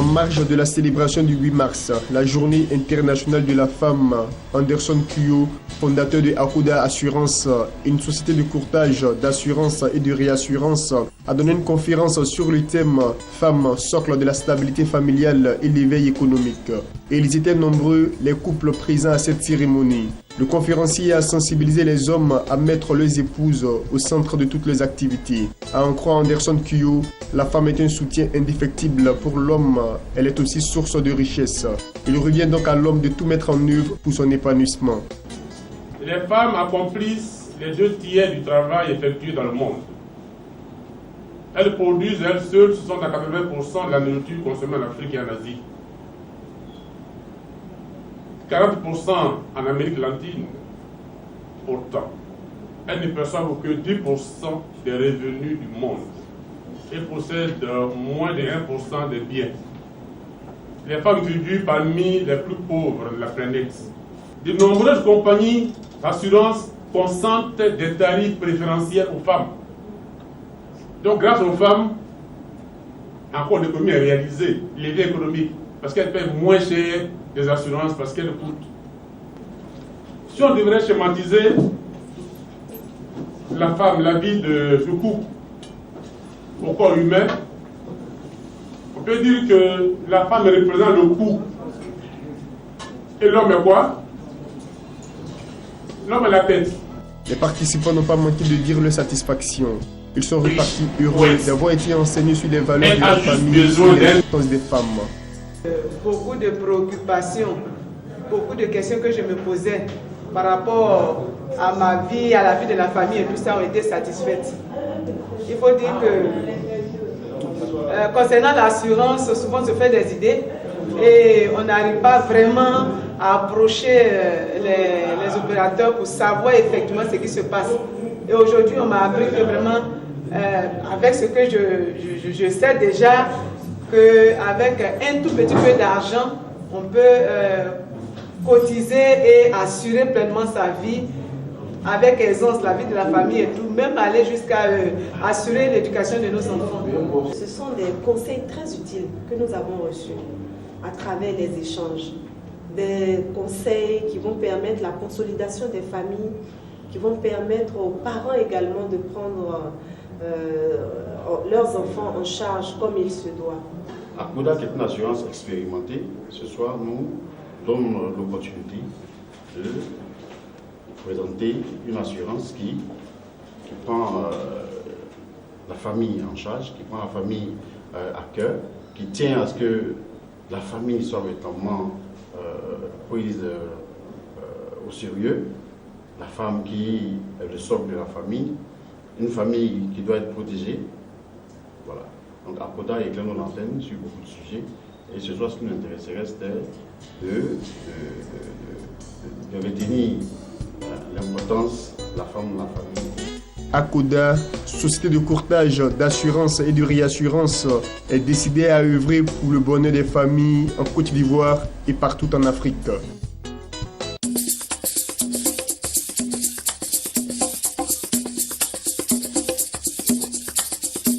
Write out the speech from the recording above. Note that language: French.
marge de la célébration du 8 mars, la journée internationale de la femme, Anderson Kuyo, fondateur de Akoda Assurance, une société de courtage, d'assurance et de réassurance, a donné une conférence sur le thème « Femmes, socle de la stabilité familiale et l'éveil économique ». Et ils étaient nombreux, les couples présents à cette cérémonie. Le conférencier a sensibilisé les hommes à mettre leurs épouses au centre de toutes les activités. À en croire Anderson Kuyo, la femme est un soutien indéfectible pour l'homme. Elle est aussi source de richesse. Il revient donc à l'homme de tout mettre en œuvre pour son épanouissement. Les femmes accomplissent les 2/3 du travail effectué dans le monde. Elles produisent elles seules 60 à 80% de la nourriture consommée en Afrique et en Asie. 40% en Amérique latine. Pourtant, elles ne perçoivent que 10% des revenus du monde et possèdent moins de 1% des biens. Les femmes figurent parmi les plus pauvres de la planète. De nombreuses compagnies d'assurance consentent des tarifs préférentiels aux femmes. Donc, grâce aux femmes, encore l'économie est réalisée, l'éveil économique, parce qu'elles paient moins cher des assurances, parce qu'elles coûtent. Si on devrait schématiser la femme, la vie de ce couple au corps humain, on peut dire que la femme représente le cou. Et l'homme est quoi? L'homme est la tête. Les participants n'ont pas manqué de dire leur satisfaction. Ils sont repartis heureux d'avoir été enseignés sur les valeurs de la famille et l'importance des femmes. Beaucoup de préoccupations, beaucoup de questions que je me posais par rapport à ma vie, à la vie de la famille et tout ça ont été satisfaites. Il faut dire que concernant l'assurance, souvent on se fait des idées et on n'arrive pas vraiment à approcher les opérateurs pour savoir effectivement ce qui se passe. Et aujourd'hui, on m'a appris que vraiment, avec ce que je sais déjà, qu'avec un tout petit peu d'argent, on peut cotiser et assurer pleinement sa vie avec aisance, la vie de la famille et tout, même aller jusqu'à assurer l'éducation de nos enfants. Ce sont des conseils très utiles que nous avons reçus à travers les échanges. Des conseils qui vont permettre la consolidation des familles, qui vont permettre aux parents également de prendre leurs enfants en charge comme il se doit. Akoda, qui est une assurance expérimentée, ce soir nous donne l'opportunité de présenter une assurance qui prend la famille en charge, qui prend la famille à cœur, qui tient à ce que la famille soit véritablement prise au sérieux, la femme qui est le socle de la famille, une famille qui doit être protégée. Voilà. Donc Akoda éclaire nos antennes sur beaucoup de sujets. Et ce soir, ce qui nous intéresserait, c'était de retenir l'importance de la femme dans la famille. Akoda, société de courtage, d'assurance et de réassurance, est décidée à œuvrer pour le bonheur des familles en Côte d'Ivoire et partout en Afrique.